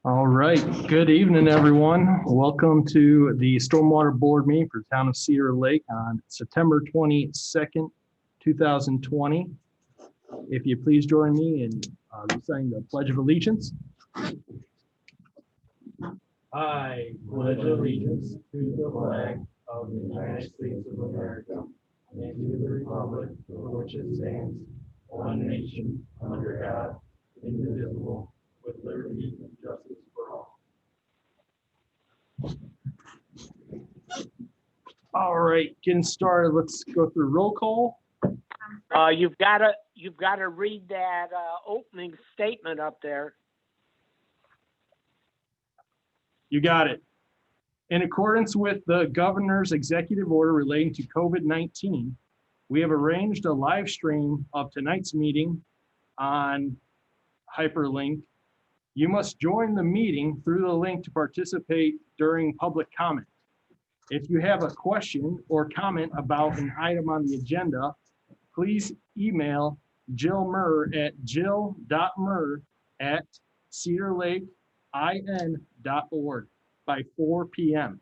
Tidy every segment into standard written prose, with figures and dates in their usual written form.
All right, good evening, everyone. Welcome to the Stormwater Board meeting for the Town of Cedar Lake on September 22nd, 2020. If you please join me in reciting the Pledge of Allegiance. I pledge allegiance to the flag of the United States of America and to the republic for which it stands, one nation, under God, indivisible, with liberty and justice for all. All right, getting started. Let's go through roll call. You've got to read that opening statement up there. You got it. In accordance with the governor's executive order relating to COVID-19, we have arranged a live stream of tonight's meeting on hyperlink. You must join the meeting through the link to participate during public comment. If you have a question or comment about an item on the agenda, please email Jill Murr at jill.murr@cedarlakein.org by 4 p.m.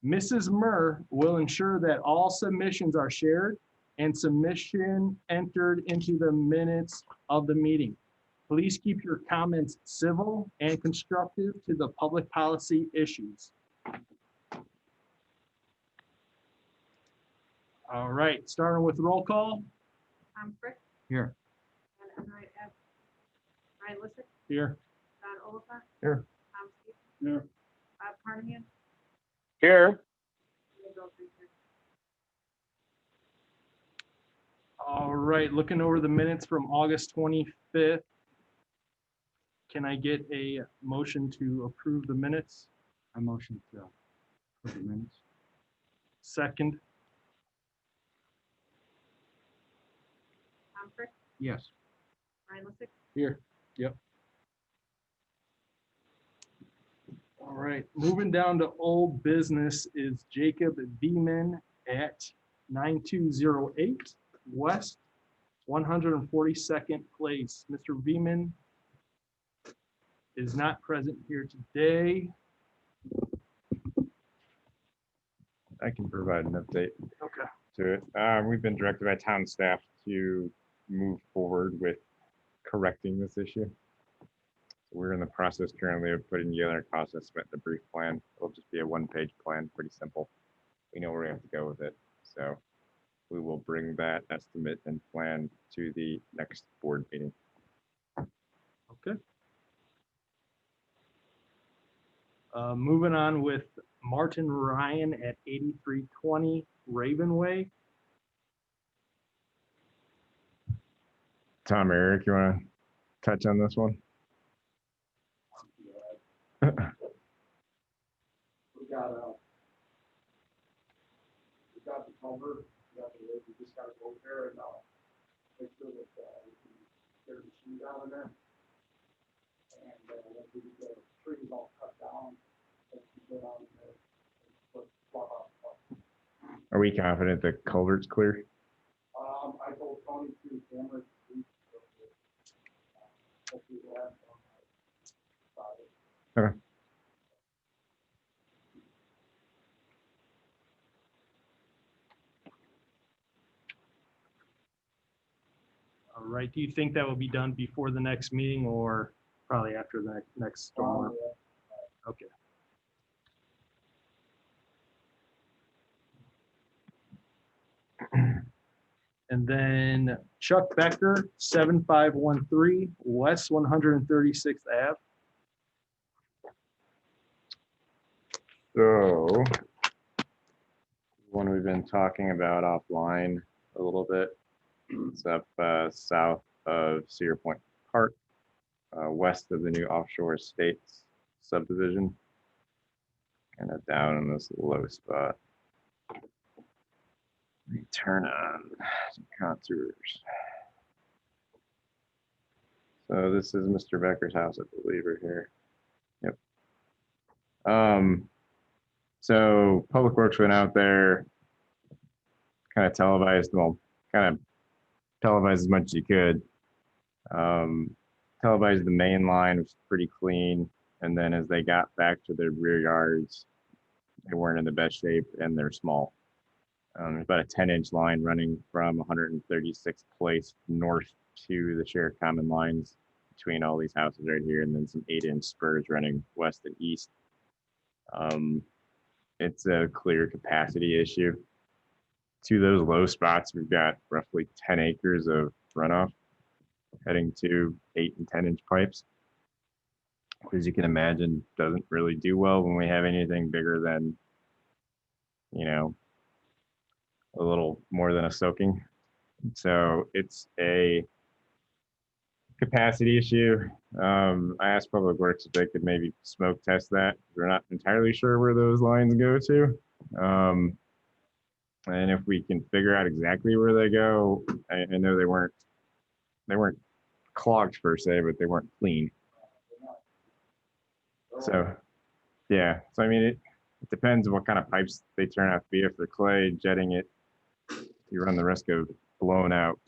Mrs. Murr will ensure that all submissions are shared and submission entered into the minutes of the meeting. Please keep your comments civil and constructive to the public policy issues. All right, starting with roll call. Frick. Here. Ryan Lissick. Here. Don Oliphant. Here. Tom Stevens. Here. Bob Carnahan. Here. And Bill Freezer. All right, looking over the minutes from August 25th. Can I get a motion to approve the minutes? I motion to approve the minutes. Second. Tom Frick. Yes. Ryan Lissick. Here. Yep. All right, moving down to old business is Jacob Beeman at 9208 West 142nd Place. Mr. Beeman is not present here today. I can provide an update Okay. to it. We've been directed by town staff to move forward with correcting this issue. We're in the process currently of putting together a cost estimate and a brief plan. It'll just be a one-page plan, pretty simple. We know where we have to go with it. So we will bring that estimate and plan to the next board meeting. Okay. Moving on with Martin Ryan at 8320 Ravenway. Tom, Eric, you want to touch on this one? We got the culvert, we got the lid, we just gotta go there and make sure that we can get the machine down in there. And once we get the trees all cut down, we can go down there and put plug on. Are we confident the culvert's clear? I told Tony to camera. Hopefully we'll have one. Okay. All right, do you think that will be done before the next meeting or probably after the next storm? Okay. And then Chuck Becker, 7513 West 136th Ave. So, one we've been talking about offline a little bit. It's up south of Cedar Point Park, west of the new Offshore Estates subdivision, kind of down in this low spot. Let me turn on some contours. So this is Mr. Becker's house, I believe, right here. Yep. So Public Works went out there, kind of televised, well, kind of televised as much as you could. televised the main line, was pretty clean. And then as they got back to their rear yards, they weren't in the best shape and they're small. There's about a 10-inch line running from 136th place north to the shared common lines between all these houses right here, and then some 8-inch spurs running west and east. It's a clear capacity issue. To those low spots, we've got roughly 10 acres of runoff heading to 8 and 10-inch pipes. As you can imagine, doesn't really do well when we have anything bigger than, you know, a little more than a soaking. So it's a capacity issue. I asked Public Works if they could maybe smoke test that. We're not entirely sure where those lines go to. And if we can figure out exactly where they go, I know they weren't clogged per se, but they weren't clean. So, yeah. So I mean, it depends on what kind of pipes they turn out to be. If they're clay, jetting it, you run the risk of blowing out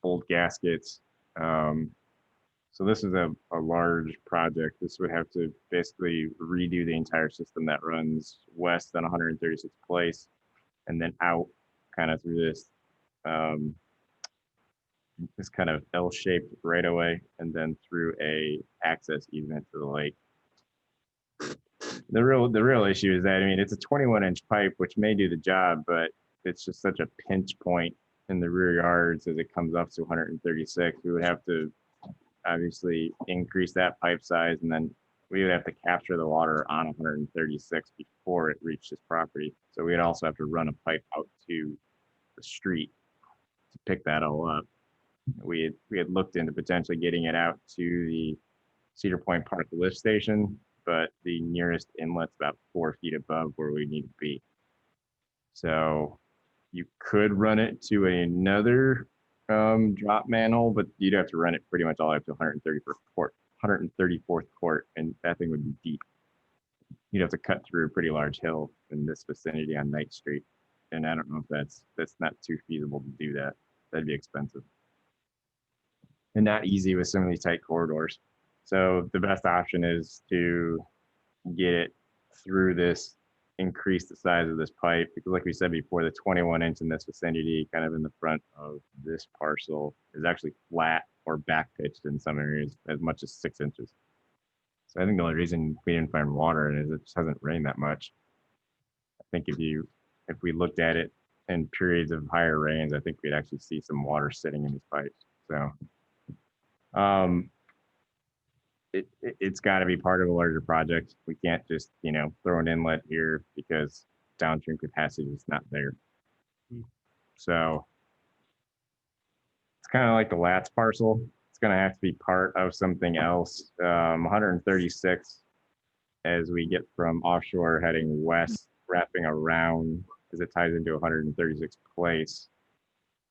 old gaskets. So this is a large project. This would have to basically redo the entire system that runs west on 136th place, and then out kind of through this this kind of L-shaped right away, and then through a access easement to the lake. The real issue is that, I mean, it's a 21-inch pipe, which may do the job, but it's just such a pinch point in the rear yards as it comes up to 136. We would have to obviously increase that pipe size, and then we would have to capture the water on 136 before it reached this property. So we'd also have to run a pipe out to the street to pick that all up. We had looked into potentially getting it out to the Cedar Point Park lift station, but the nearest inlet's about 4 feet above where we need to be. So you could run it to another drop manhole, but you'd have to run it pretty much all the way up to 134th court, and that thing would be deep. You'd have to cut through a pretty large hill in this vicinity on Knight Street, and I don't know if that's not too feasible to do that. That'd be expensive and not easy with some of these tight corridors. So the best option is to get it through this, increase the size of this pipe, because like we said before, the 21-inch in this vicinity, kind of in the front of this parcel, is actually flat or back pitched in some areas as much as 6 inches. So I think the only reason we didn't find water in it is it just hasn't rained that much. I think if we looked at it in periods of higher rains, I think we'd actually see some water sitting in these pipes. So it's got to be part of a larger project. We can't just, throw an inlet here because downstream capacity is not there. So it's kind of like the Latz parcel. It's going to have to be part of something else. 136, as we get from offshore heading west, wrapping around as it ties into 136th place.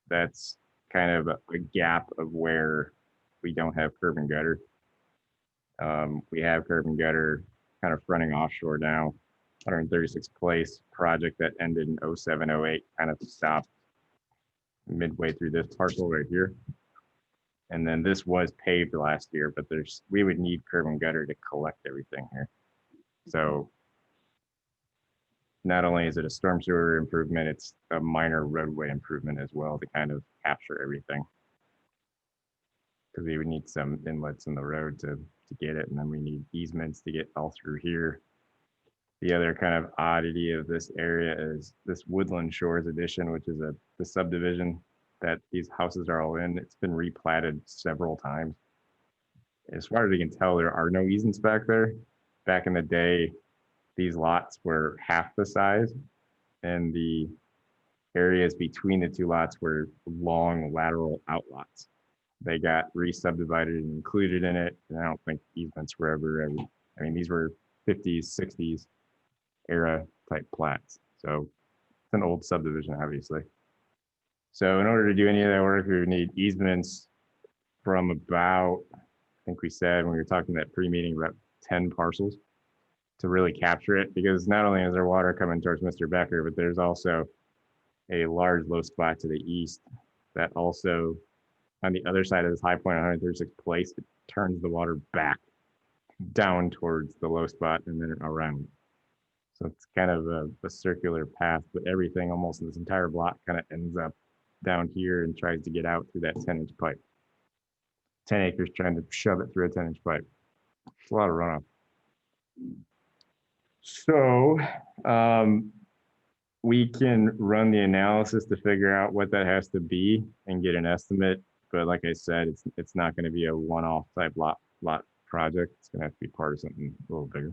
That's kind of a gap of where we don't have curb and gutter. We have curb and gutter kind of fronting offshore now. 136th place project that ended in 07, 08 kind of stopped midway through this parcel right here. And then this was paved last year, but we would need curb and gutter to collect everything here. So not only is it a storm sewer improvement, it's a minor roadway improvement as well to kind of capture everything. Because we would need some inlets in the road to get it, and then we need easements to get all through here. The other kind of oddity of this area is this Woodland Shores addition, which is the subdivision that these houses are all in. It's been replatted several times. As far as we can tell, there are no easements back there. Back in the day, these lots were half the size, and the areas between the two lots were long lateral outlots. They got re-subdivided and included in it, and I don't think easements were ever. I mean, these were 50s, 60s era type plats. So it's an old subdivision, obviously. So in order to do any of that work, we would need easements from about, I think we said when we were talking that pre-meeting, about 10 parcels to really capture it, because not only is there water coming towards Mr. Becker, but there's also a large low spot to the east that also on the other side of this high point on 136th Place, it turns the water back down towards the low spot and then around. So it's kind of a circular path, but everything almost in this entire block kind of ends up down here and tries to get out through that 10-inch pipe. 10 acres trying to shove it through a 10-inch pipe. It's a lot of runoff. So we can run the analysis to figure out what that has to be and get an estimate. But like I said, it's not going to be a one-off type lot project. It's going to have to be part of something a little bigger.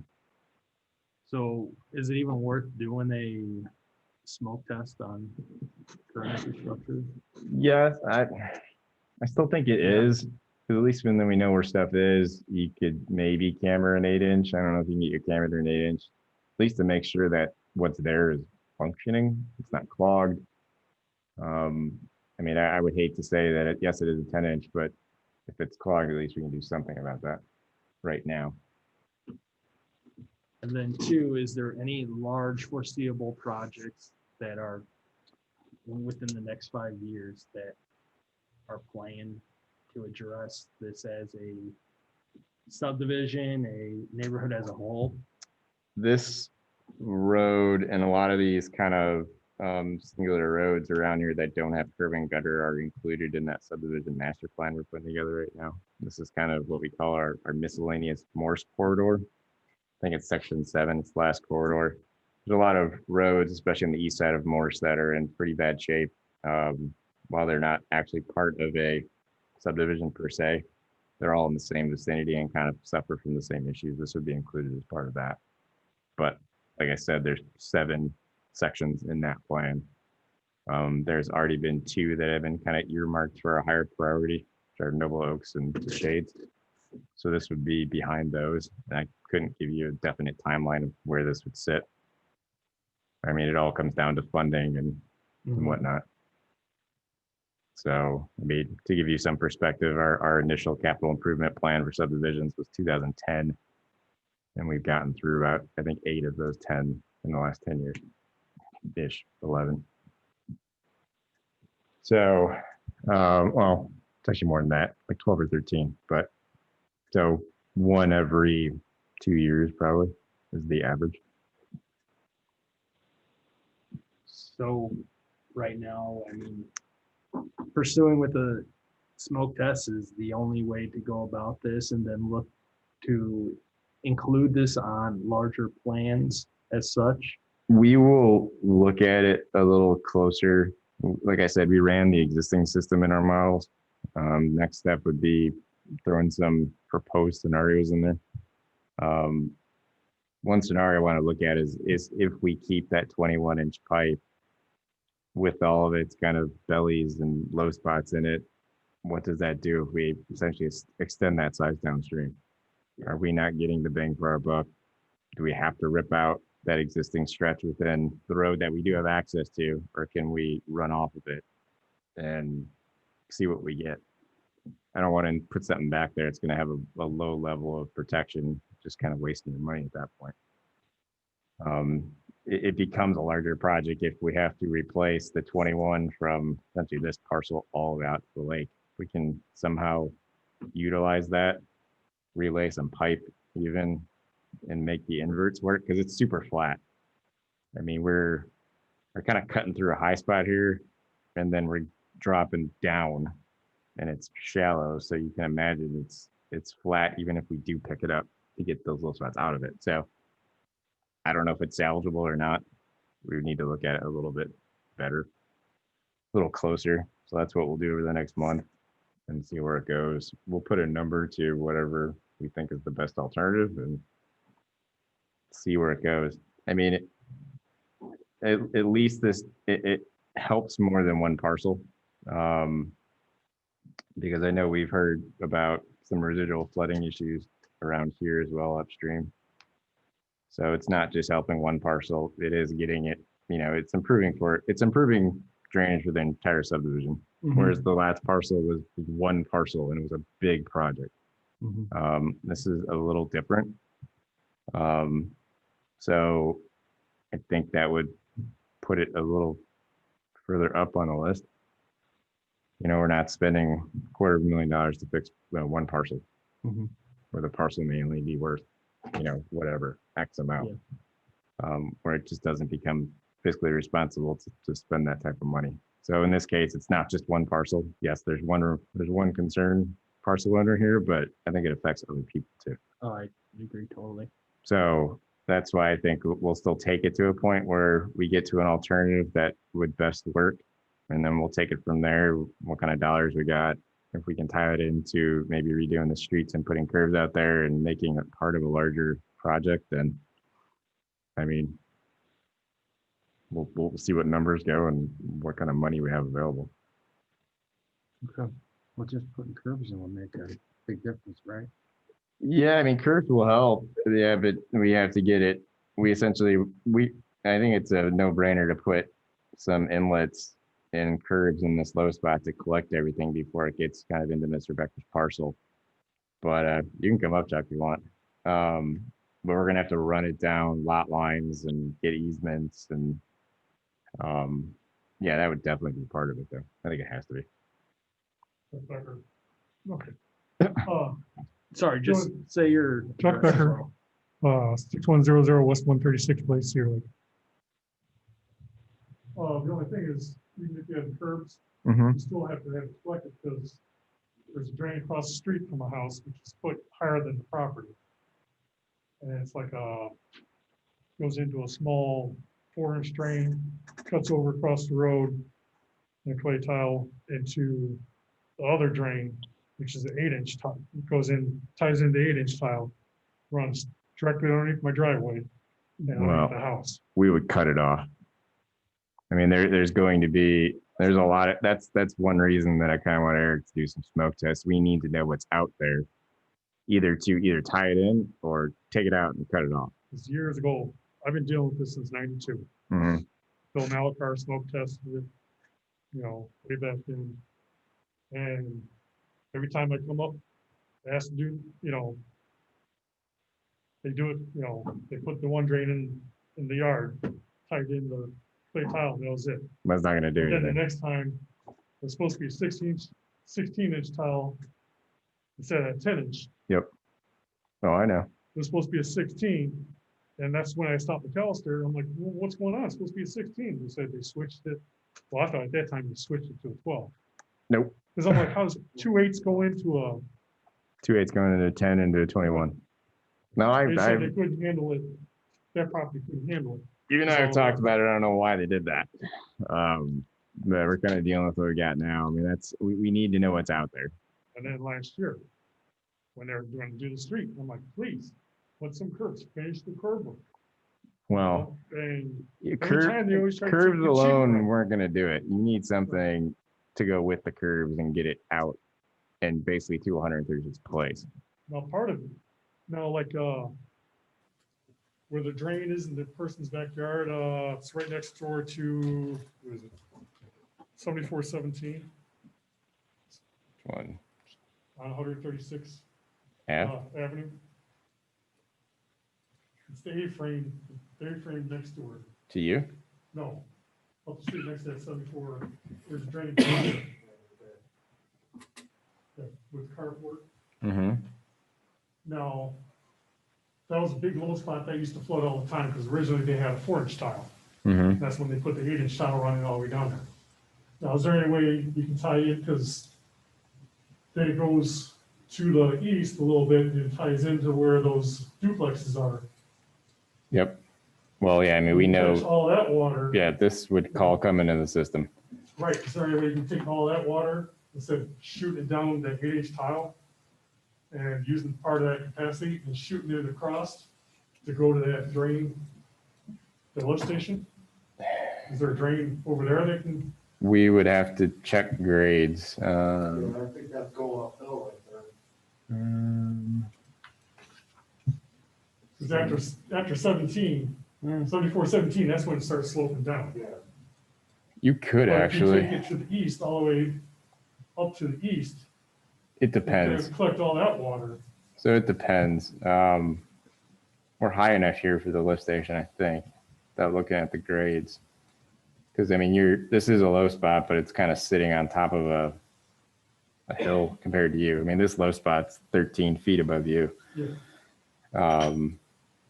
So is it even worth doing a smoke test on current infrastructure? Yes, I still think it is. Because at least when then we know where stuff is, you could maybe camera an 8-inch. I don't know if you can get your camera to an 8-inch, at least to make sure that what's there is functioning. It's not clogged. I mean, I would hate to say that yes, it is a 10-inch, but if it's clogged, at least we can do something about that right now. And then two, is there any large foreseeable projects that are within the next 5 years that are planned to address this as a subdivision, a neighborhood as a whole? This road and a lot of these kind of singular roads around here that don't have curb and gutter are included in that subdivision master plan we're putting together right now. This is kind of what we call our miscellaneous Morse corridor. I think it's section 7, it's the last corridor. There's a lot of roads, especially on the east side of Morse, that are in pretty bad shape. While they're not actually part of a subdivision per se, they're all in the same vicinity and kind of suffer from the same issues. This would be included as part of that. But like I said, there's 7 sections in that plan. There's already been 2 that have been kind of earmarked for a higher priority, which are Noble Oaks and the Shades. So this would be behind those. And I couldn't give you a definite timeline of where this would sit. I mean, it all comes down to funding and whatnot. So, I mean, to give you some perspective, our initial capital improvement plan for subdivisions was 2010. And we've gotten through about, I think, 8 of those 10 in the last 10 years-ish, 11. So, well, it's actually more than that, like 12 or 13. But so 1 every 2 years probably is the average. So right now, I mean, pursuing with a smoke test is the only way to go about this, and then look to include this on larger plans as such. We will look at it a little closer. Like I said, we ran the existing system in our models. Next step would be throwing some proposed scenarios in there. One scenario I want to look at is if we keep that 21-inch pipe with all of its kind of bellies and low spots in it, what does that do if we essentially extend that size downstream? Are we not getting the bang for our buck? Do we have to rip out that existing stretch within the road that we do have access to, or can we run off of it and see what we get? I don't want to put something back there. It's going to have a low level of protection, just kind of wasting your money at that point. It becomes a larger project if we have to replace the 21 from essentially this parcel all the way out to the lake. We can somehow utilize that, relay some pipe even, and make the inverts work because it's super flat. I mean, we're kind of cutting through a high spot here, and then we're dropping down, and it's shallow. So you can imagine it's flat even if we do pick it up to get those little spots out of it. So I don't know if it's salvageable or not. We would need to look at it a little bit better, a little closer. So that's what we'll do over the next month and see where it goes. We'll put a number to whatever we think is the best alternative and see where it goes. I mean, at least it helps more than one parcel, because I know we've heard about some residual flooding issues around here as well upstream. So it's not just helping one parcel, it is getting it, it's improving drainage for the entire subdivision. Whereas the last parcel was one parcel and it was a big project. This is a little different. So I think that would put it a little further up on the list. You know, we're not spending $250,000 to fix one parcel. Mhm. Where the parcel may only be worth, you know, whatever, X amount. Where it just doesn't become fiscally responsible to spend that type of money. So in this case, it's not just one parcel. Yes, there's one concerned parcel owner here, but I think it affects other people too. Oh, I agree totally. So that's why I think we'll still take it to a point where we get to an alternative that would best work. And then we'll take it from there, what kind of dollars we got. If we can tie it into maybe redoing the streets and putting curves out there and making it part of a larger project, then I mean, we'll see what numbers go and what kind of money we have available. Okay. Well, just putting curbs in will make a big difference, right? Yeah, I mean, curves will help. Yeah, but we have to get it. I think it's a no-brainer to put some inlets and curbs in this low spot to collect everything before it gets kind of into Mr. Becker's parcel. But you can come up, Chuck, if you want. But we're gonna have to run it down lot lines and get easements and yeah, that would definitely be part of it though. I think it has to be. Becker. Okay. Sorry, just say your. Chuck Becker, 6100 West 136 Place, Cedar Lake. The only thing is, even if you have the curbs, Mm-hmm. you still have to have it collected because there's a drain across the street from a house, which is put higher than the property. And it's like goes into a small 4-inch drain, cuts over across the road and a clay tile into the other drain, which is an 8-inch tile. It goes in, ties into 8-inch tile, runs directly underneath my driveway and underneath the house. We would cut it off. I mean, there's a lot of, that's one reason that I kind of want Eric to do some smoke tests. We need to know what's out there, either tie it in or take it out and cut it off. It's years ago. I've been dealing with this since '92. Mm-hmm. Bill Malabar smoke tested it, way back then. And every time I come up, I ask to do, they do it, they put the one drain in the yard, tied in the clay tile, and that was it. That's not gonna do Then the anything. next time, it's supposed to be a 16-inch tile instead of a 10-inch. Oh, I know. It was supposed to be a 16, and that's when I stopped McAllister. I'm like, well, what's going on? It's supposed to be a 16. They said they switched it. Well, I thought at that time they switched it to a 12. Nope. Because I'm like, how does 2 8s go into a? 2/8 going into 10 into 21. No, They said they couldn't handle it. That property couldn't handle it. you and I have talked about it. I don't know why they did that. But we're kind of dealing with what we got now. I mean, we need to know what's out there. And then last year, when they're going to do the street, I'm like, please, put some curbs, finish the curb work. Well, And curves time they always try to keep it cheap, alone right? weren't gonna do it. You need something to go with the curves and get it out and basically to 136 place. Now, part of it, like where the drain is in the person's backyard, it's right next door to, what is it? 7417 One. on 136 Yeah. Avenue. It's the A-frame next to her. To you? No, up the street next to that 74, there's a drain. Yeah, with carport. Mm-hmm. Now, that was a big low spot that used to flood all the time because originally they had a 4-inch tile. Mm-hmm. That's when they put the 8-inch tile running all the way down there. Now, is there any way you can tie it, because then it goes to the east a little bit and it ties into where those duplexes are. Yep. Well, yeah, I mean, we Catch know, all that water. yeah, this would all come into the system. Right, is there any way you can take all that water instead of shooting it down that 8-inch tile and using part of that capacity and shooting it across to go to that drain, the lift station? Is there a drain over there that can? We would have to check grades. I think that's going uphill right there. Because after 17, 7417, that's when it starts sloping down. Yeah. You could But actually. If you take it to the east, all the way up to the east, It it's depends. gonna collect all that water. So it depends. We're high enough here for the lift station, I think, without looking at the grades. Because I mean, this is a low spot, but it's kind of sitting on top of a hill compared to you. I mean, this low spot's 13 feet above you. Yeah.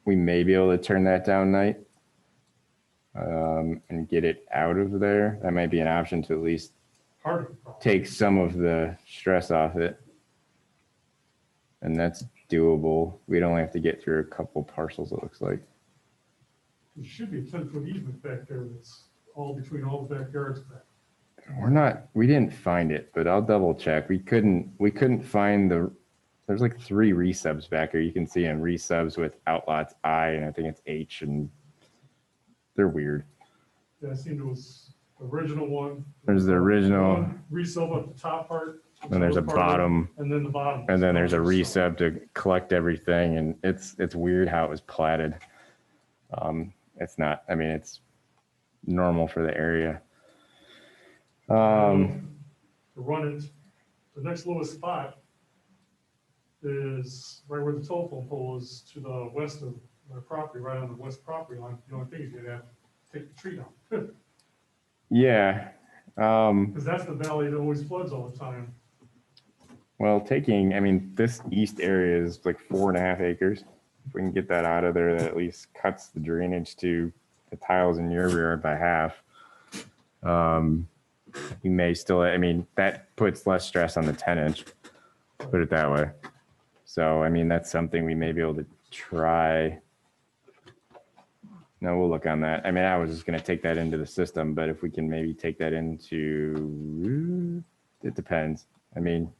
We may be able to turn that down night and get it out of there. That might be an option to at least Part of the problem. take some of the stress off it. And that's doable. We'd only have to get through a couple parcels, it looks like. There should be a 10-foot easement back there that's all between all the backyards back. We didn't find it, but I'll double check. We couldn't find there's like 3 resubs back here. You can see them, resubs with outlots I, and I think it's H, and they're weird. Yeah, I seen there was the original one. There's the original, One resub at the top part. which then there's a was part of it, bottom, And then the bottom. and then there's a resub. resub to collect everything, and it's weird how it was platted. It's not, I mean, it's normal for the area. To run it, the next lowest spot is right where the telephone pole is to the west of my property, right on the west property line. The only thing is you're gonna have to take the tree down. Yeah. Because that's the valley that always floods all the time. Well, I mean, this east area is like 4.5 acres. If we can get that out of there, that at least cuts the drainage to the tiles in your rear by half. We may still, I mean, that puts less stress on the 10-inch, put it that way. So, I mean, that's something we may be able to try. No, we'll look on that. I mean, I was just gonna take that into the system, but if we can maybe take that into, it depends. I mean,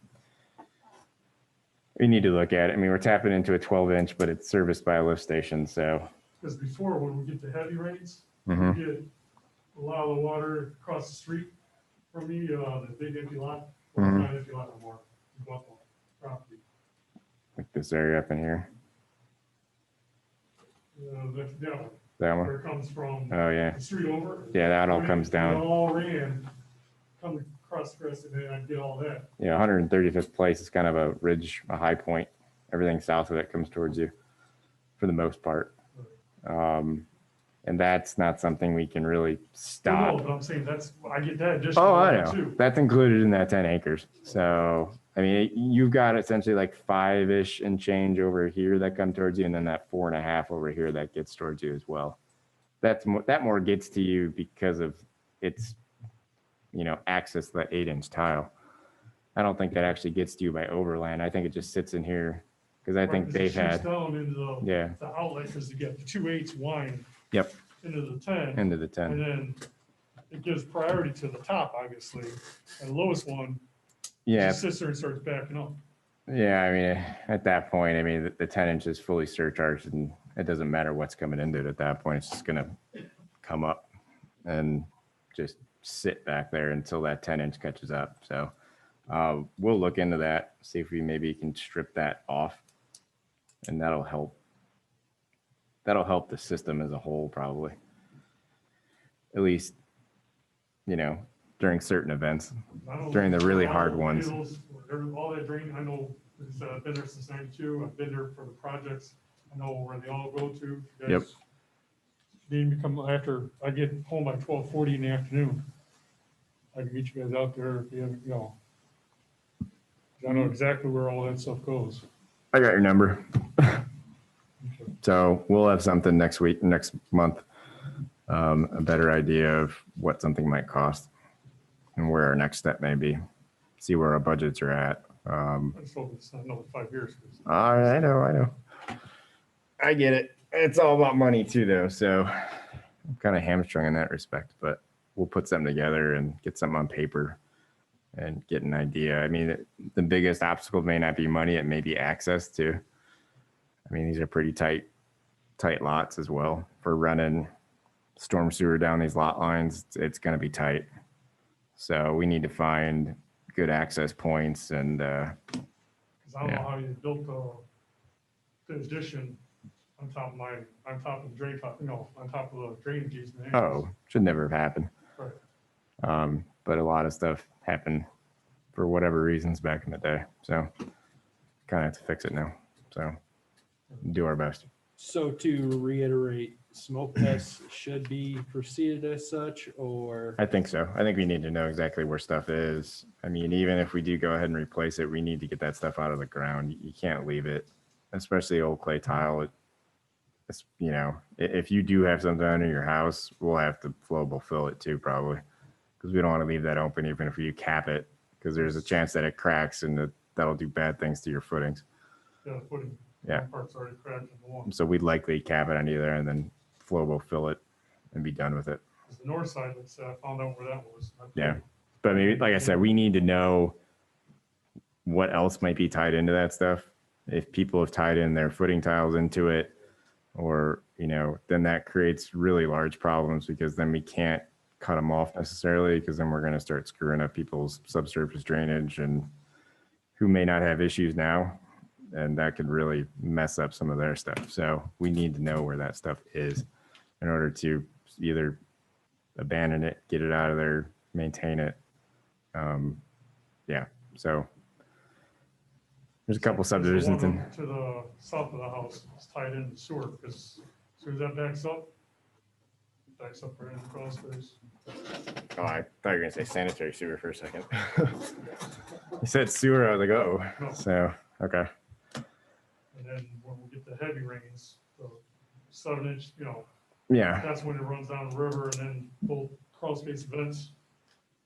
we need to look at it. I mean, we're tapping into a 12-inch, but it's serviced by a lift station, so. Because before, when we get the heavy rains, Mhm. we get a lot of the water across the street from me, the big empty lot. Well, Mhm. not empty lot no more, Buffalo property. Like this area up in here. That's that one, That where one. it comes from Oh, yeah. the street over. Yeah, that all comes It down. all ran, come across the rest, and then I get all that. Yeah, 135th place is kind of a ridge, a high point. Everything south of it comes towards you for the most part. And that's not something we can really No, stop. but I'm saying I get that additional. Oh, I water, know. too. That's included in that 10 acres. So, I mean, you've got essentially like 5-ish and change over here that come towards you, and then that 4.5 over here that gets towards you as well. That more gets to you because of its, access to that 8-inch tile. I don't think that actually gets to you by overland. I think it just sits in here because I Right, think 'cause it they've shoots had, down into yeah, the outlet, because you get the 2/8 wind. Yep. Into the 10. into the 10. And then it gives priority to the top, obviously, and the lowest one Yeah, just sits there and starts backing up. yeah. I mean, at that point, I mean, the 10-inch is fully surcharged, and it doesn't matter what's coming into it at that point. It's just gonna come up and just sit back there until that 10-inch catches up. So we'll look into that, see if we maybe can strip that off, and that'll help. That'll help the system as a whole, probably. At least, during certain events. I don't know, During the really all hard ones. hills, all that drain, I know, I've been there since 92, I've been there for the projects, I know where they all go to. You Yep. guys Need me to come after, I get home by 12:40 in the afternoon. I can meet you guys out there if you haven't, I know exactly where all that stuff goes. I got your number. Okay. So we'll have something next month, a better idea of what something might cost and where our next step may be. See where our budgets are at. I just hope it's not another 5 years. 'Cause I know. I get it. It's all about money too, though. So I'm kind of hamstrung in that respect, but we'll put something together and get something on paper and get an idea. I mean, the biggest obstacle may not be money. It may be access to. I mean, these are pretty tight lots as well. For running storm sewer down these lot lines, it's going to be tight. So we need to find good access points and, 'cause I don't Yeah. know how you built the addition on top of the drain, on top of the drainage easement. should never have happened. Right. But a lot of stuff happened for whatever reasons back in the day. So kind of have to fix it now. So do our best. So to reiterate, smoke tests should be proceeded as such, or? I think so. I think we need to know exactly where stuff is. I mean, even if we do go ahead and replace it, we need to get that stuff out of the ground. You can't leave it, especially old clay tile. It's, you know, if you do have something under your house, we'll have to flowable fill it too, probably. Because we don't want to leave that open, even if you cap it, because there's a chance that it cracks and that'll do bad things to your footings. Yeah, footing. Yeah. Parts already cracked in the wall. So we'd likely cap it on either and then flowable fill it and be done with it. The north side, I found out where that was. Yeah. But maybe, like I said, we need to know what else might be tied into that stuff. If people have tied in their footing tiles into it, or, you know, then that creates really large problems because then we can't cut them off necessarily, because then we're going to start screwing up people's subsurface drainage and who may not have issues now. And that could really mess up some of their stuff. So we need to know where that stuff is in order to either abandon it, get it out of there, maintain it. Yeah, so there's a couple subdivisions in. To the south of the house, it's tied into sewer, because as soon as that backs up right in the crawl space. Oh, I thought you were gonna say sanitary sewer for a second. You said sewer, I was like, oh, No. so, okay. And then when we get the heavy rains, the 7-inch, you know, Yeah, that's when it runs down the river, and then both crawl space vents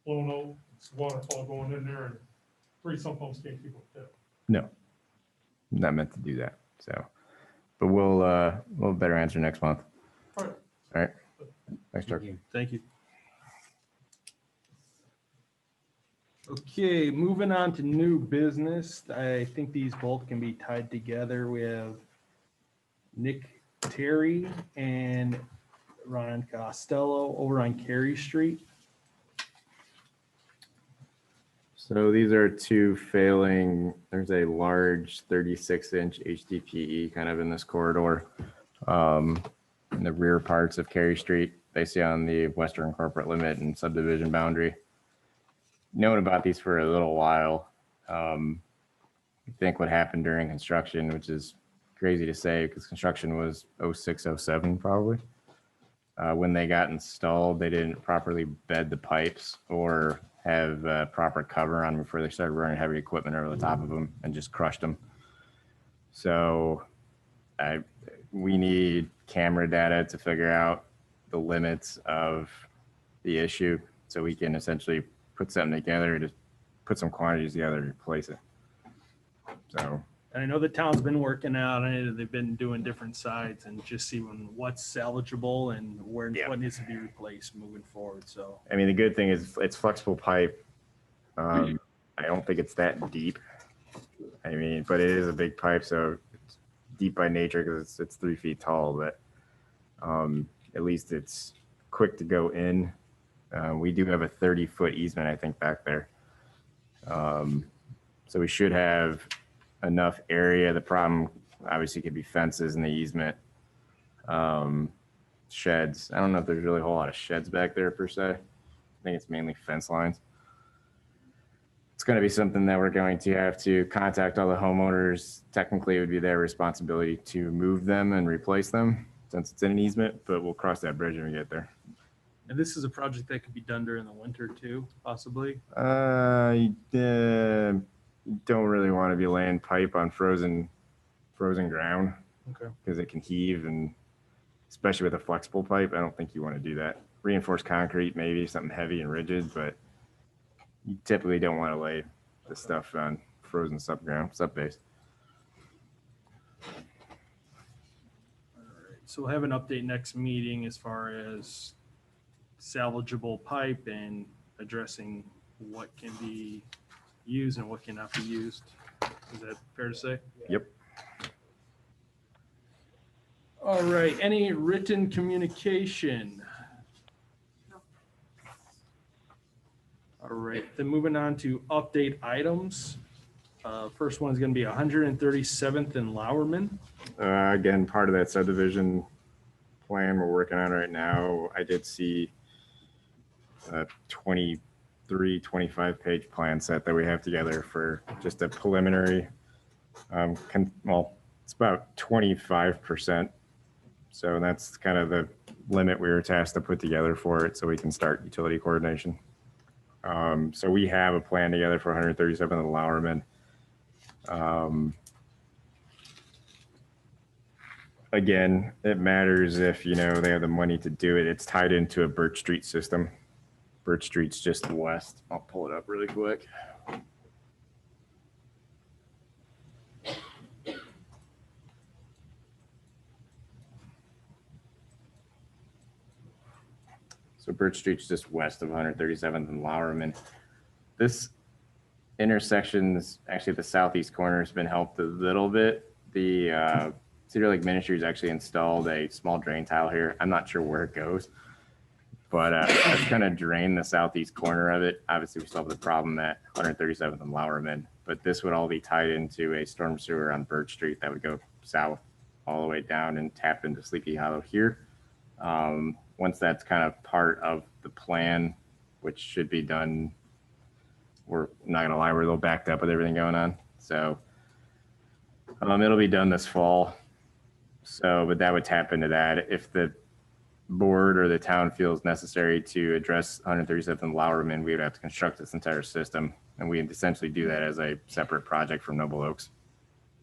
blown out, it's waterfall going in there, and 3 sump pumps can't keep up with that. no, not meant to do that, so. But we'll better answer next month. All right. All right, thanks, Chuck. Thank you. Okay, moving on to new business. I think these both can be tied together. We have Nick Terry and Ron Costello over on Cary Street. So these are two failing, there's a large 36-inch HDPE kind of in this corridor. In the rear parts of Cary Street, basically on the western corporate limit and subdivision boundary. Known about these for a little while. I think what happened during construction, which is crazy to say because construction was 06, 07 probably. When they got installed, they didn't properly bed the pipes or have proper cover on them before they started running heavy equipment over the top of them and just crushed them. So we need camera data to figure out the limits of the issue so we can essentially put something together to put some quantities together to replace it. So, And I know the town's been working out on it. They've been doing different sides and just seeing what's salvageable and where Yeah. what needs to be replaced moving forward. So I mean, the good thing is it's flexible pipe. I don't think it's that deep. I mean, but it is a big pipe, so it's deep by nature because it's 3 feet tall, but at least it's quick to go in. We do have a 30-foot easement, I think, back there. So we should have enough area. The problem obviously could be fences in the easement, sheds. I don't know if there's really a whole lot of sheds back there per se. I think it's mainly fence lines. It's going to be something that we're going to have to contact all the homeowners. Technically, it would be their responsibility to move them and replace them since it's in an easement, but we'll cross that bridge when we get there. and this is a project that could be done during the winter too, possibly. You don't really want to be laying pipe on frozen ground Okay. because it can heave, and especially with a flexible pipe, I don't think you want to do that. Reinforced concrete, maybe something heavy and rigid, but you typically don't want to lay the stuff on frozen subbase. So we'll have an update next meeting as far as salvageable pipe and addressing what can be used and what cannot be used. Is that fair to say? Yep. All right, any written communication? No. All right, then moving on to update items. First one is going to be 137th and Lowerman. Again, part of that subdivision plan we're working on right now. I did see a 23, 25-page plan set that we have together for just a preliminary. Well, it's about 25% So that's kind of the limit we were tasked to put together for it so we can start utility coordination. So we have a plan together for 137th and Lowerman. Again, it matters if, you know, they have the money to do it. It's tied into a Birch Street system. Birch Street's just west. I'll pull it up really quick. So Birch Street's just west of 137th and Lowerman. This intersection is actually the southeast corner has been helped a little bit. The Cedar Lake Ministries actually installed a small drain tile here. I'm not sure where it goes, but it's going to drain the southeast corner of it. Obviously, we still have the problem at 137th and Lowerman, but this would all be tied into a storm sewer on Birch Street that would go south all the way down and tap into Sleepy Hollow here. Once that's kind of part of the plan, which should be done, we're not gonna lie, we're a little backed up with everything going on. So it'll be done this fall. So, but that would tap into that. If the board or the town feels necessary to address 137th and Lowerman, we would have to construct this entire system. And we essentially do that as a separate project from Noble Oaks.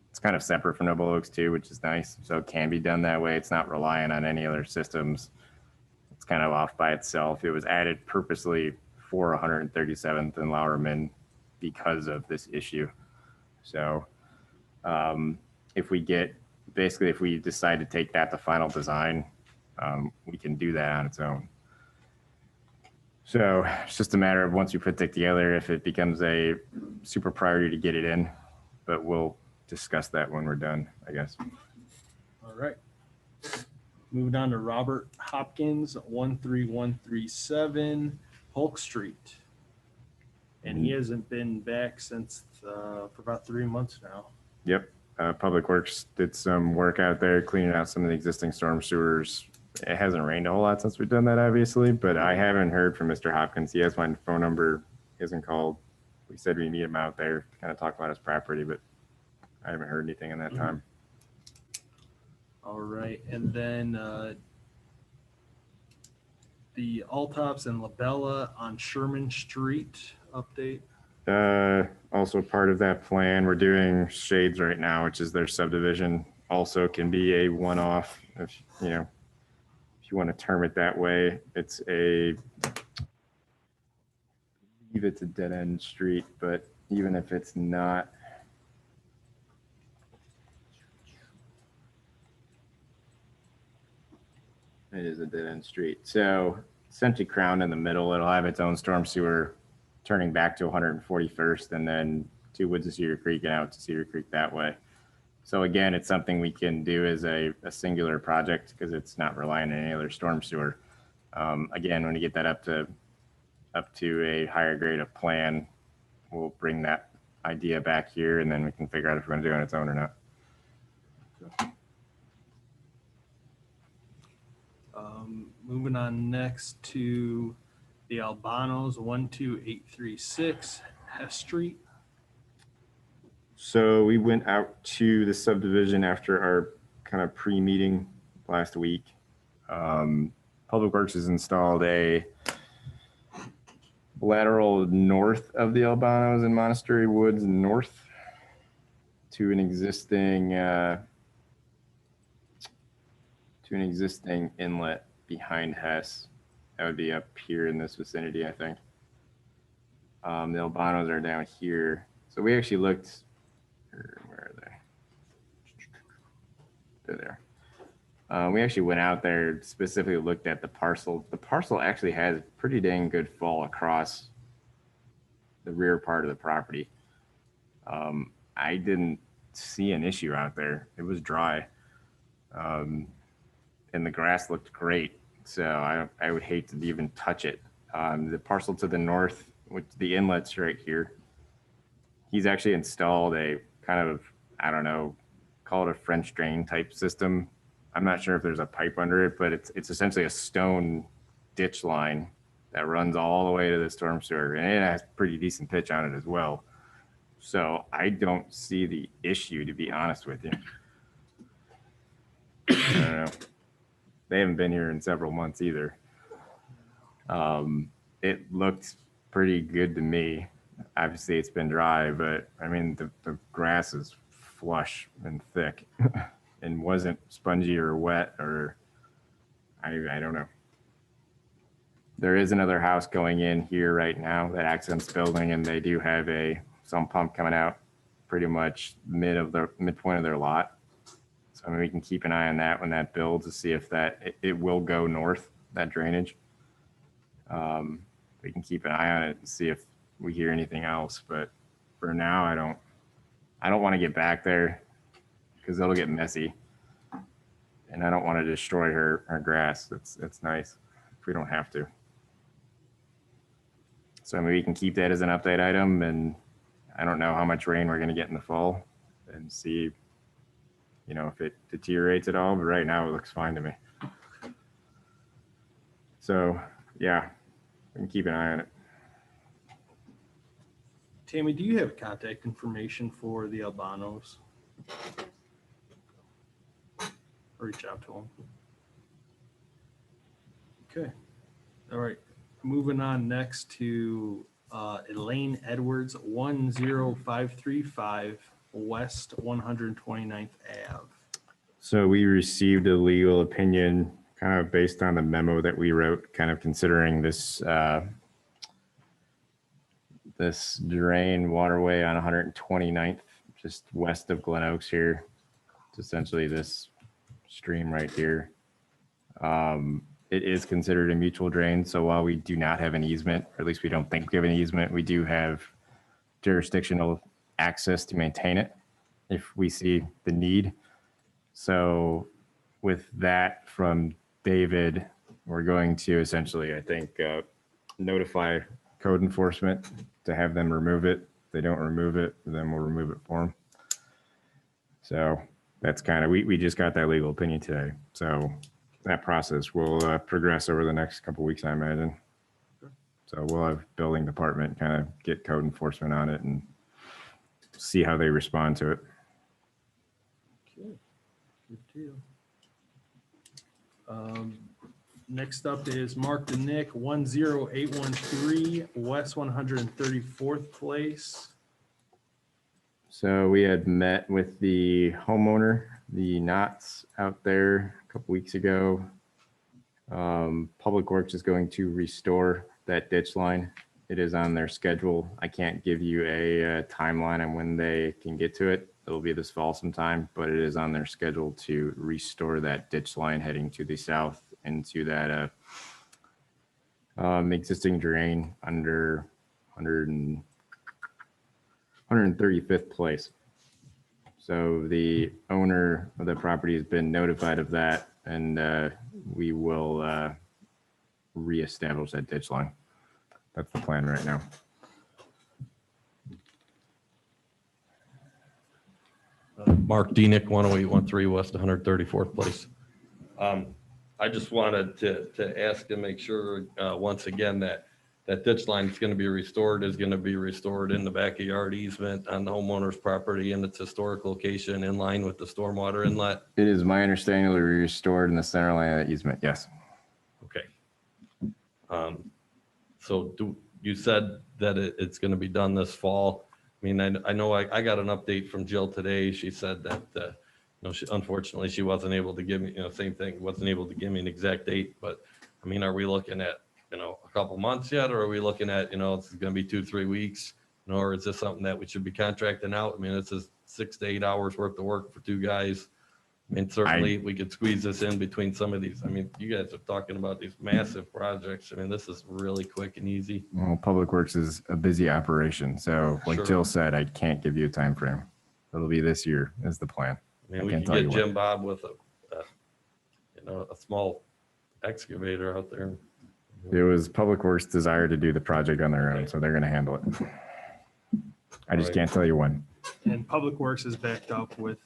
It's kind of separate from Noble Oaks too, which is nice. So it can be done that way. It's not reliant on any other systems. It's kind of off by itself. It was added purposely for 137th and Lowerman because of this issue. So if we decide to take that to final design, we can do that on its own. So it's just a matter of once we put that together, if it becomes a super priority to get it in, but we'll discuss that when we're done, I guess. All right. Moving on to Robert Hopkins, 13137 Polk Street. And he hasn't been back since for about 3 months now. Yep. Public Works did some work out there, cleaning out some of the existing storm sewers. It hasn't rained a whole lot since we've done that, obviously, but I haven't heard from Mr. Hopkins. He has my phone number. He hasn't called. We said we meet him out there to kind of talk about his property, but I haven't heard anything in that time. All right. And then the Altops and Labella on Sherman Street update. Also part of that plan, we're doing Shades right now, which is their subdivision. Also can be a one-off, if you want to term it that way. It's a dead end street, but even if it's not, it is a dead end street. So essentially crowned in the middle, it'll have its own storm sewer turning back to 141st and then to Woods of Cedar Creek and out to Cedar Creek that way. So again, it's something we can do as a singular project because it's not relying on any other storm sewer. Again, when you get that up to a higher grade of plan, we'll bring that idea back here and then we can figure out if we're going to do it on its own or not. Moving on next to the Albanos, 12836 Hess Street. So we went out to the subdivision after our kind of pre-meeting last week. Public Works has installed a lateral north of the Albanos in Monastery Woods north to an existing inlet behind Hess. That would be up here in this vicinity, I think. The Albanos are down here. So we actually looked, where are they? They're there. We actually went out there, specifically looked at the parcel. The parcel actually has pretty dang good fall across the rear part of the property. I didn't see an issue out there. It was dry. And the grass looked great. So I would hate to even touch it. The parcel to the north, with the inlet's right here, he's actually installed a kind of, I don't know, call it a French drain type system. I'm not sure if there's a pipe under it, but it's essentially a stone ditch line that runs all the way to the storm sewer, and it has pretty decent pitch on it as well. So I don't see the issue, to be honest with you. I don't know. they haven't been here in several months either. It looked pretty good to me. Obviously it's been dry, but I mean, the grass is flush and thick and wasn't spongy or wet or I don't know. There is another house going in here right now, that Accents building, and they do have a sump pump coming out pretty much midpoint of their lot. So I mean, we can keep an eye on that when that builds to see if it will go north, that drainage. We can keep an eye on it and see if we hear anything else. But for now, I don't want to get back there because it'll get messy. And I don't want to destroy her grass. It's nice if we don't have to. So maybe we can keep that as an update item, and I don't know how much rain we're going to get in the fall and see, you know, if it deteriorates at all, but right now it looks fine to me. So yeah, we can keep an eye on it. Tammy, do you have contact information for the Albanos? Reach out to them. Okay. All right. Moving on next to Elaine Edwards, 10535 West 129th Ave. So we received a legal opinion kind of based on the memo that we wrote, kind of considering this this drain waterway on 129th, just west of Glen Oaks here. It's essentially this stream right here. It is considered a mutual drain. So while we do not have an easement, or at least we don't think we have an easement, we do have jurisdictional access to maintain it if we see the need. So with that from David, we're going to essentially, I think, notify code enforcement to have them remove it. If they don't remove it, then we'll remove it for them. So that's kind of, we just got that legal opinion today. So that process will progress over the next couple of weeks, I imagine. So we'll have building department kind of get code enforcement on it and see how they respond to it. Okay. Good deal. Next up is Mark DeNick, 10813 West 134th Place. So we had met with the homeowner, the Knots, out there a couple weeks ago. Public Works is going to restore that ditch line. It is on their schedule. I can't give you a timeline on when they can get to it. It'll be this fall sometime, but it is on their schedule to restore that ditch line heading to the south into that existing drain under 135th Place. So the owner of the property has been notified of that, and we will reestablish that ditch line. That's the plan right now. Mark Denick, 10813 West 134th Place. I just wanted to ask and make sure, once again, that ditch line is going to be restored in the backyard easement on the homeowner's property in its historic location in line with the stormwater inlet. It is my understanding it'll be restored in the center line of the easement, yes. Okay. So you said that it's going to be done this fall. I mean, I know I got an update from Jill today. She said that, unfortunately she wasn't able to give me, same thing, wasn't able to give me an exact date, but I mean, are we looking at, a couple months yet, or are we looking at, it's going to be 2-3 weeks, or is this something that we should be contracting out? I mean, this is 6 to 8 hours worth of work for 2 guys. I mean, certainly we could squeeze this in between some of these. I mean, you guys are talking about these massive projects. I mean, this is really quick and easy. Well, Public Works is a busy operation. So like Sure. Jill said, I can't give you a time frame. It'll be this year is the plan. I mean, I we can't could tell you get when. Jim Bob with a small excavator out there. It was Public Works' desire to do the project on their own, so they're going to handle it. I just Right. can't tell you when. And Public Works is backed up with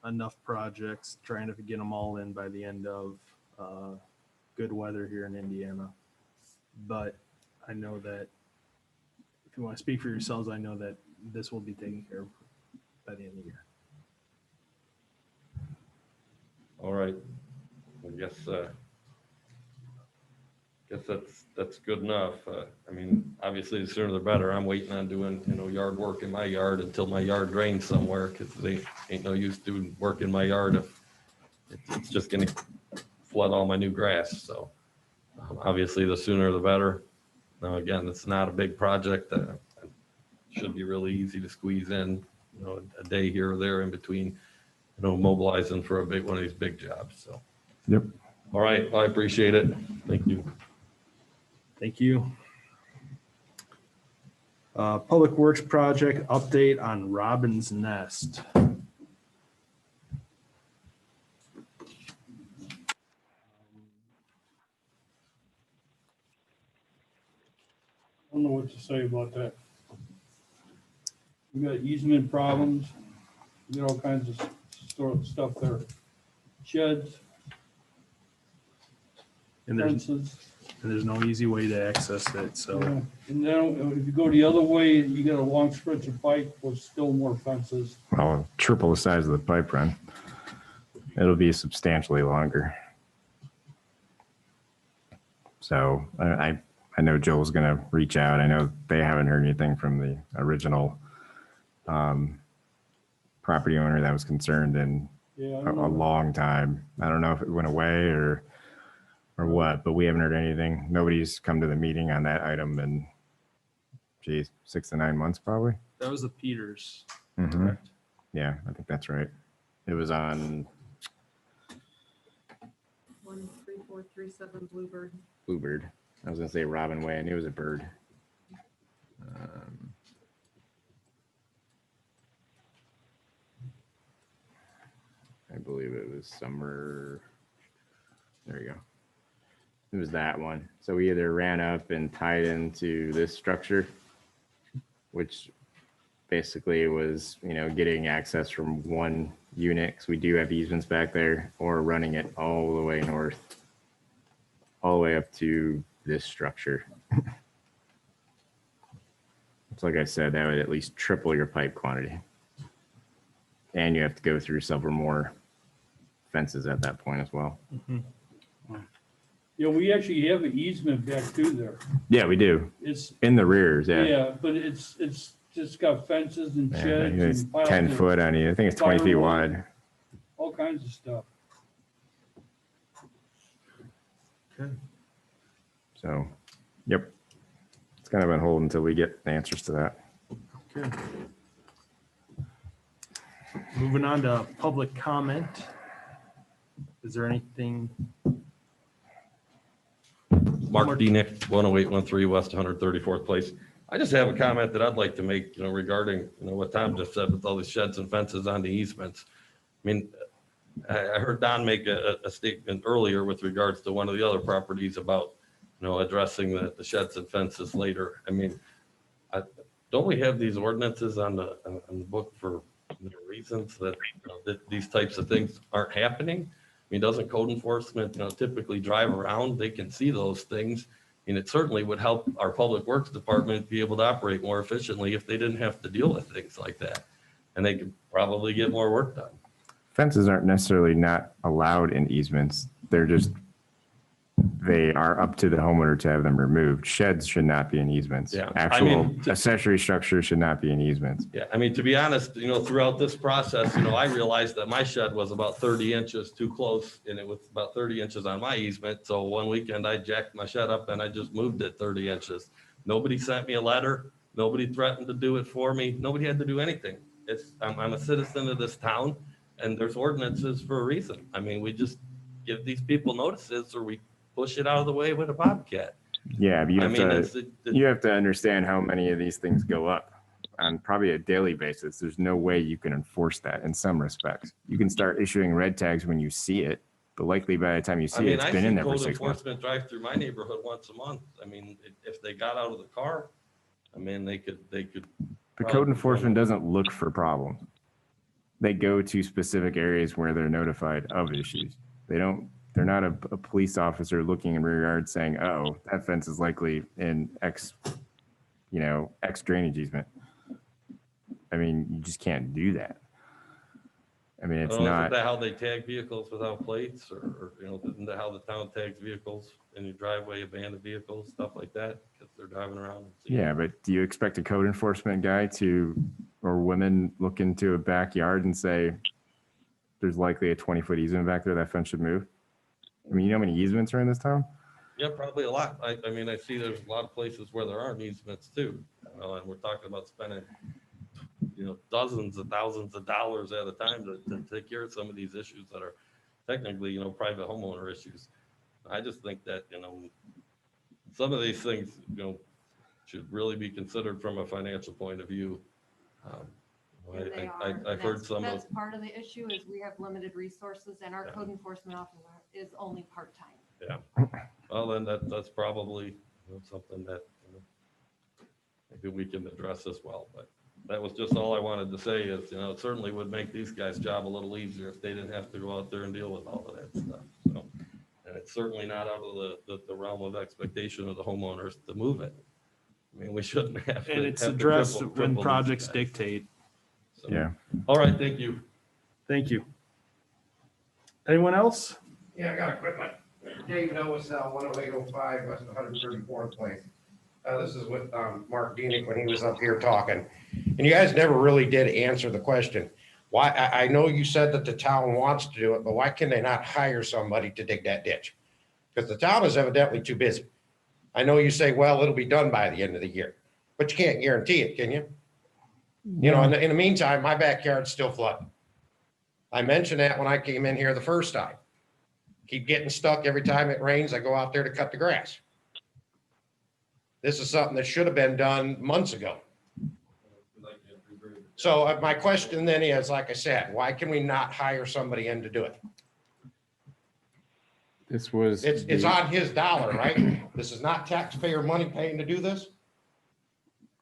enough projects, trying to get them all in by the end of good weather here in Indiana. But I know that if you want to speak for yourselves, I know that this will be taken care of by the end of the year. All right. I guess guess that's good enough. I mean, obviously the sooner the better. I'm waiting on doing, yard work in my yard until my yard drains somewhere, because they ain't no use doing work in my yard if it's just gonna flood all my new grass. So obviously the sooner the better. Now, again, it's not a big project. Should be really easy to squeeze in, a day here or there in between, mobilizing for one of these big jobs. So. Yep. All right, I appreciate it. Thank you. Thank you. Public Works project update on Robin's Nest. I don't know what to say about that. We got easement problems. We got all kinds of stuff there. Sheds, And there's, fences. and there's no easy way to access it, so. Yeah. And then if you go the other way, you got a long stretch of pipe with still more fences. Well, triple the size of the pipe run. It'll be substantially longer. So I know Joel's going to reach out. I know they haven't heard anything from the original property owner that was concerned in Yeah, I a know. long time. I don't know if it went away or what, but we haven't heard anything. Nobody's come to the meeting on that item in, 6 to 9 months probably. That was the Peters. Mhm. Correct. Yeah, I think that's right. It was on 13437 Bluebird. Bluebird. I was gonna say Robin Way. I knew it was a bird. I believe it was summer. There you go. It was that one. So we either ran up and tied into this structure, which basically was, getting access from one unit, because we do have easements back there, or running it all the way north, all the way up to this structure. It's like I said, that would at least triple your pipe quantity. And you have to go through several more fences at that point as well. Yeah, we actually have an easement back through there. Yeah, we do. It's, In the rears, yeah. yeah, but it's just got fences and Yeah, I sheds think it's and piles 10 of foot on you. I think it's 20 feet firewood. wide. all kinds of stuff. So, yep. It's kind of on hold until we get answers to that. Okay. Moving on to public comment. Is there anything? Mark Denick, 10813 West 134th Place. I just have a comment that I'd like to make, regarding, what Tom just said with all the sheds and fences on the easements. I mean, I heard Don make a statement earlier with regards to one of the other properties about, addressing the sheds and fences later. I mean, don't we have these ordinances on the book for reasons that, that these types of things aren't happening? I mean, doesn't code enforcement, typically drive around? They can see those things. And it certainly would help our public works department be able to operate more efficiently if they didn't have to deal with things like that. And they could probably get more work done. Fences aren't necessarily not allowed in easements. They are up to the homeowner to have them removed. Sheds should not be in easements. Yeah, Actual accessory structures should not be in easements. Yeah, I mean, to be honest, throughout this process, I realized that my shed was about 30 inches too close, and it was about 30 inches on my easement. So one weekend I jacked my shed up and I just moved it 30 inches. Nobody sent me a letter. Nobody threatened to do it for me. Nobody had to do anything. I'm a citizen of this town, and there's ordinances for a reason. I mean, we just give these people notices, or we push it out of the way with a bobcat. Yeah, but I you have to understand how many of these things go up on probably a daily basis. There's no way you can enforce that in some respects. You can start issuing red tags when you see it, but likely by the time you see it, it's I've been in seen there for code 6 months. enforcement drive through my neighborhood once a month. I mean, if they got out of the car, I mean, they could. The code enforcement doesn't look for problems. They go to specific areas where they're notified of issues. They're not a police officer looking in rear yard saying, oh, that fence is likely in X drainage easement. I mean, you just can't do that. I mean, it's Isn't not, that how they tag vehicles without plates or, isn't that how the town tags vehicles in your driveway, abandoned vehicles, stuff like that? Because they're driving around. And seeing- yeah, but do you expect a code enforcement guy or women look into a backyard and say, there's likely a 20-foot easement back there, that fence should move? I mean, you know how many easements are in this town? Yeah, probably a lot. I mean, I see there's a lot of places where there aren't easements too. And we're talking about spending, dozens of thousands of dollars at a time to take care of some of these issues that are technically, private homeowner issues. I just think that, some of these things, should really be considered from a financial point of view. And they are. I've heard some of, That's part of the issue is we have limited resources and our code enforcement officer is only part-time. well, then that's probably something that maybe we can address as well. But that was just all I wanted to say is, it certainly would make these guys' job a little easier if they didn't have to go out there and deal with all of that stuff. So, and it's certainly not out of the realm of expectation of the homeowners to move it. I mean, we shouldn't have to. And it's have to addressed triple when these projects guys. dictate. So, Yeah. All right, thank you. Thank you. Anyone else? Yeah, I got a quick one. Dave Noah, 10805 West 134th Place. This is with Mark Dienick when he was up here talking. And you guys never really did answer the question. Why, I know you said that the town wants to do it, but why can they not hire somebody to dig that ditch? Because the town is evidently too busy. I know you say, well, it'll be done by the end of the year, but you can't guarantee it, can you? In the meantime, my backyard's still flooding. I mentioned that when I came in here the first time. Keep getting stuck every time it rains. I go out there to cut the grass. This is something that should have been done months ago. So my question then is, like I said, why can we not hire somebody in to do it? This was. It's on his dollar, right? This is not taxpayer money paying to do this?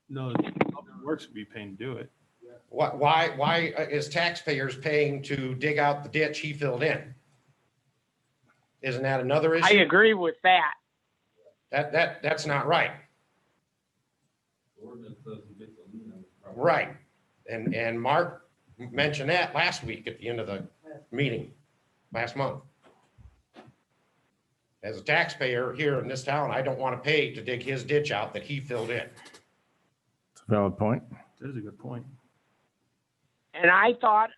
No, Public Works would be paying to do it. Why is taxpayers paying to dig out the ditch he filled in? Isn't that another issue? I agree with that. That's not right. Right. And Mark mentioned that last week at the end of the meeting, last month. As a taxpayer here in this town, I don't want to pay to dig his ditch out that he filled in. It's a valid point. That is a good point. And I thought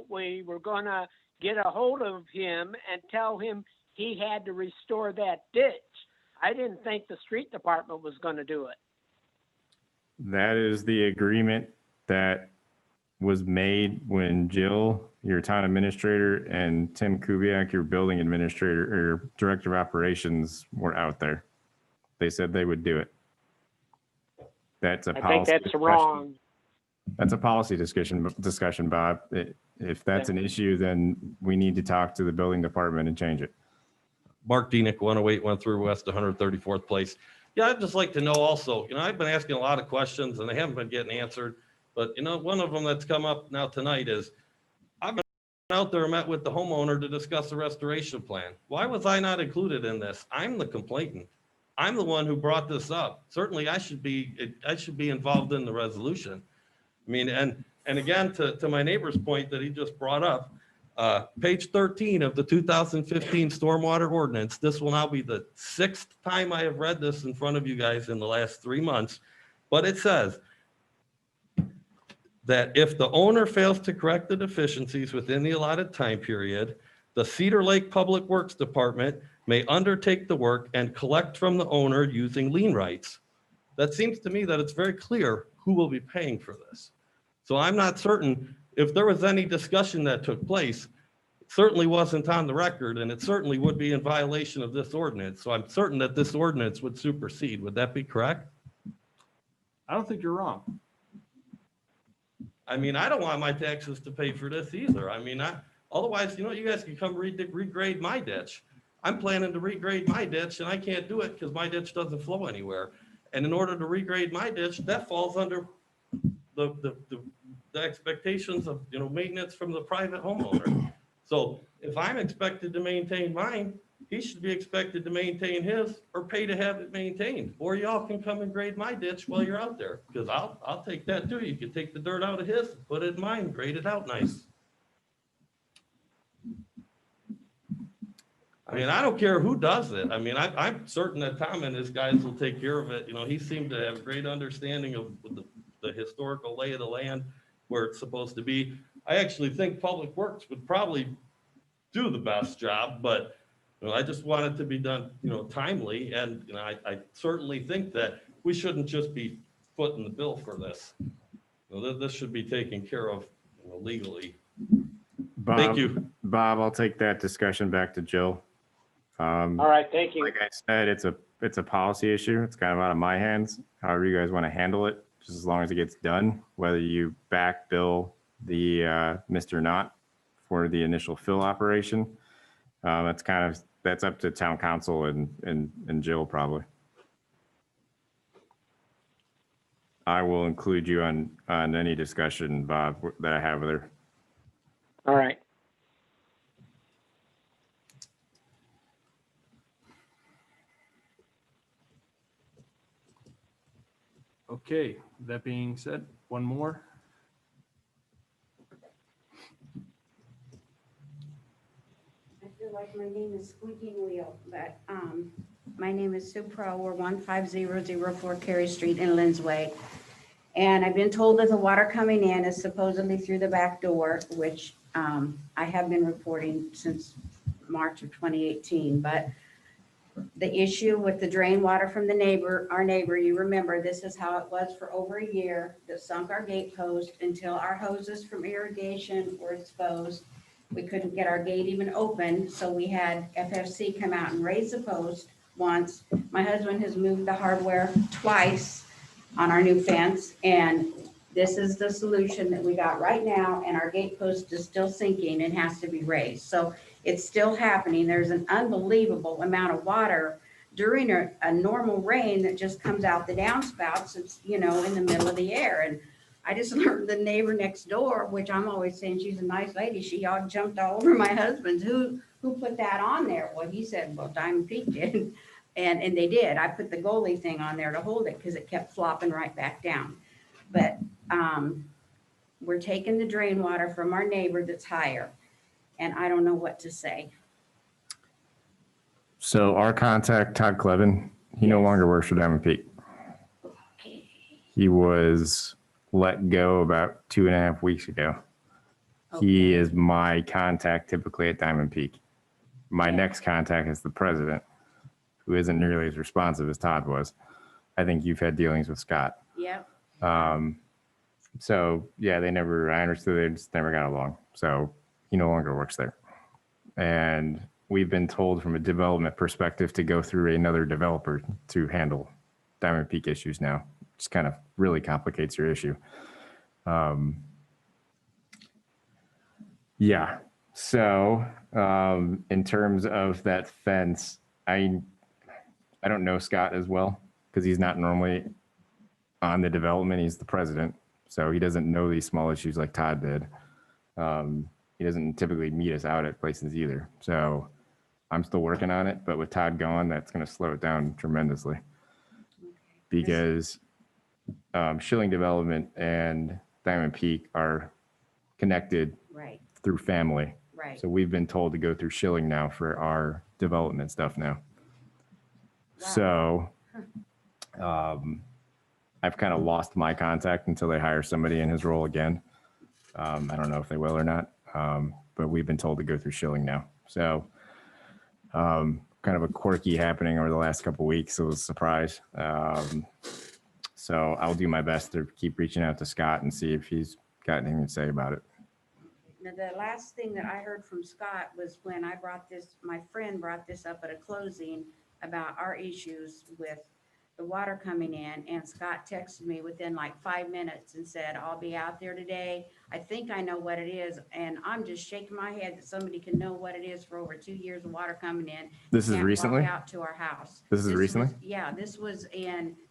we were gonna get a hold of him and tell him he had to restore that ditch. I didn't think the street department was gonna do it. That is the agreement that was made when Jill, your town administrator, and Tim Kubiak, your building administrator or director of operations, were out there. They said they would do it. That's a I think policy that's discussion. wrong. That's a policy discussion, Bob. If that's an issue, then we need to talk to the building department and change it. Mark Dienick, 108 went through West 134th Place. Yeah, I'd just like to know also, I've been asking a lot of questions and they haven't been getting answered. But, one of them that's come up now tonight is, I've been out there and met with the homeowner to discuss the restoration plan. Why was I not included in this? I'm the complainant. I'm the one who brought this up. Certainly I should be involved in the resolution. I mean, and again, to my neighbor's point that he just brought up, page 13 of the 2015 stormwater ordinance. This will now be the 6th time I have read this in front of you guys in the last 3 months. But it says that if the owner fails to correct the deficiencies within the allotted time period, the Cedar Lake Public Works Department may undertake the work and collect from the owner using lien rights. That seems to me that it's very clear who will be paying for this. So I'm not certain if there was any discussion that took place. It certainly wasn't on the record, and it certainly would be in violation of this ordinance. So I'm certain that this ordinance would supersede. Would that be correct? I don't think you're wrong. I mean, I don't want my taxes to pay for this either. I mean, otherwise, you guys can come regrade my ditch. I'm planning to regrade my ditch and I can't do it because my ditch doesn't flow anywhere. And in order to regrade my ditch, that falls under the expectations of, maintenance from the private homeowner. So if I'm expected to maintain mine, he should be expected to maintain his or pay to have it maintained. Or y'all can come and grade my ditch while you're out there, because I'll take that too. You can take the dirt out of his, put it in mine, grade it out nice. I mean, I don't care who does it. I mean, I'm certain that Tom and his guys will take care of it. You know, he seemed to have great understanding of the historical lay of the land where it's supposed to be. I actually think Public Works would probably do the best job, but you know, I just want it to be done, you know, timely. And, you know, I certainly think that we shouldn't just be footing the bill for this. You know, this should be taken care of, you know, legally. Thank you. Bob, I'll take that discussion back to Jill. All right, thank you. Like I said, it's a policy issue. It's kind of out of my hands. However you guys want to handle it, just as long as it gets done, whether you back bill the Mr. Knott for the initial fill operation. That's up to town council and Jill probably. I will include you on any discussion, Bob, that I have with her. All right. Okay, that being said, one more. I feel like my name is squeaking wheel, but my name is Sue Pro. We're 15004 Cary Street in Lindsway. And I've been told that the water coming in is supposedly through the back door, which I have been reporting since March of 2018. But the issue with the drain water from our neighbor, you remember, this is how it was for over a year, that sunk our gate post until our hoses from irrigation were exposed. We couldn't get our gate even open, so we had FFC come out and raise the post once. My husband has moved the hardware twice on our new fence, and this is the solution that we got right now, and our gate post is still sinking and has to be raised. So it's still happening. There's an unbelievable amount of water during a normal rain that just comes out the downspouts. It's, you know, in the middle of the air. And I just learned the neighbor next door, which I'm always saying she's a nice lady. She all jumped all over my husband. Who put that on there? Well, he said, well, Diamond Peak did. And they did. I put the goalie thing on there to hold it because it kept flopping right back down. But we're taking the drain water from our neighbor that's higher. And I don't know what to say. So our contact, Todd Clevin, he no longer works for Diamond Peak. Okay. He was let go about 2.5 weeks ago. He is my contact typically at Diamond Peak. My next contact is the president, who isn't nearly as responsive as Todd was. I think you've had dealings with Scott. Yep. So yeah, I understood they just never got along. So he no longer works there. And we've been told from a development perspective to go through another developer to handle Diamond Peak issues now. Just kind of really complicates your issue. Yeah. So in terms of that fence, I don't know Scott as well because he's not normally on the development. He's the president. So he doesn't know these small issues like Todd did. He doesn't typically meet us out at places either. So I'm still working on it, but with Todd gone, that's going to slow it down tremendously because Schilling Development and Diamond Peak are connected Right. through family. Right. So we've been told to go through Schilling now for our development stuff now. Wow. So I've kind of lost my contact until they hire somebody in his role again. I don't know if they will or not, but we've been told to go through Schilling now. So kind of a quirky happening over the last couple of weeks. It was a surprise. So I'll do my best to keep reaching out to Scott and see if he's got anything to say about it. Now, the last thing that I heard from Scott was when I my friend brought this up at a closing about our issues with the water coming in, and Scott texted me within like 5 minutes and said, I'll be out there today. I think I know what it is. And I'm just shaking my head that somebody can know what it is for over 2 years of water coming in. This is Can't recently? walk out to our house. This is recently? Yeah, this was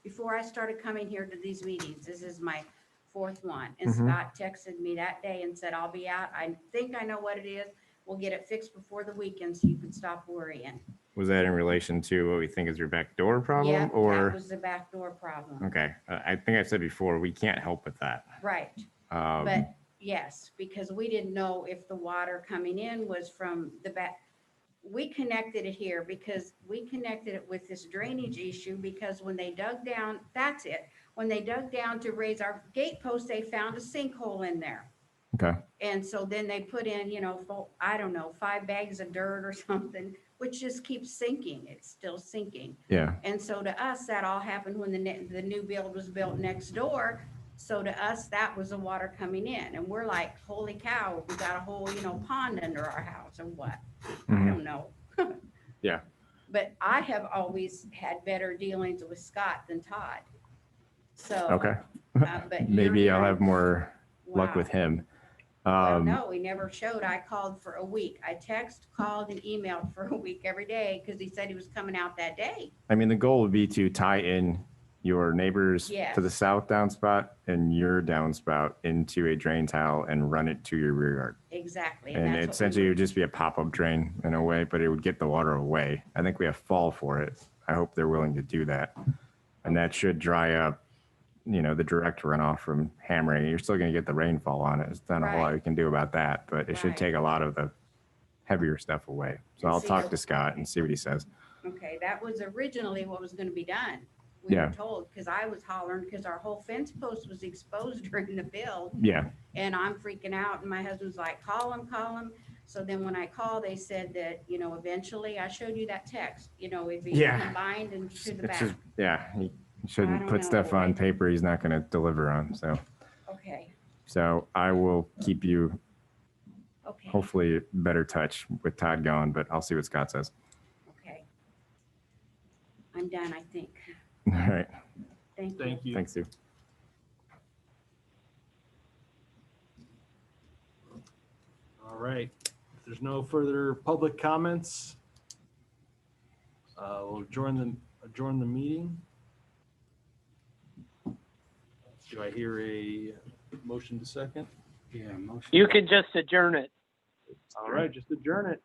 before I started coming here to these meetings. This is my 4th one. And Scott texted me that day and said, I'll be out. I think I know what it is. We'll get it fixed before the weekend so you can stop worrying. Was that in relation to what we think is your backdoor problem? Yeah, or that was the backdoor problem. okay, I think I said before we can't help with that. Right. Um, But Yes, because we didn't know if the water coming in was from the back. We connected it here because we connected it with this drainage issue because when they dug down, that's it. When they dug down to raise our gate post, they found a sinkhole in there. Okay. And so then they put in, I don't know, 5 bags of dirt or something, which just keeps sinking. It's still sinking. Yeah. And so to us, that all happened when the new build was built next door. So to us, that was the water coming in. And we're like, holy cow, we got a whole, pond under our house or what? I Mhm. don't know. Yeah. But I have always had better dealings with Scott than Todd. So. Okay. But Maybe you're I'll right. have more luck Wow. with him. Well, no, he never showed. I called for a week. I called and emailed for a week every day because he said he was coming out that day. I mean, the goal would be to tie in your neighbors to the Yes. south downspout and your downspout into a drain tile and run it to your rear yard. Exactly. And that's it what we essentially were- would just be a pop-up drain in a way, but it would get the water away. I think we have fall for it. I hope they're willing to do that. And that should dry up, the direct runoff from hammering. You're still going to get the rainfall on it. There's not a whole lot Right. you can do about that, but it should Right. take a lot of the heavier stuff away. So And I'll see, talk the- to Scott and see what he says. Okay, that was originally what was going to be done. We Yeah. were told, because I was hollering because our whole fence post was exposed during the build. Yeah. And I'm freaking out and my husband's like, call him. So then when I called, they said that, eventually I showed you that text, it'd be Yeah. combined into the It's back. just, yeah, he I shouldn't don't put know, stuff on boy. paper he's not going to deliver on. Okay, So I will keep you okay, hopefully better touch with Todd going, but I'll see what Scott says. okay. I'm done, I think. All right. Thank you. Thank you. Thanks, Sue. All right. If there's no further public comments, we'll adjourn the meeting. Do I hear a motion to second? Yeah, motion. You can just adjourn it. All right, just adjourn it.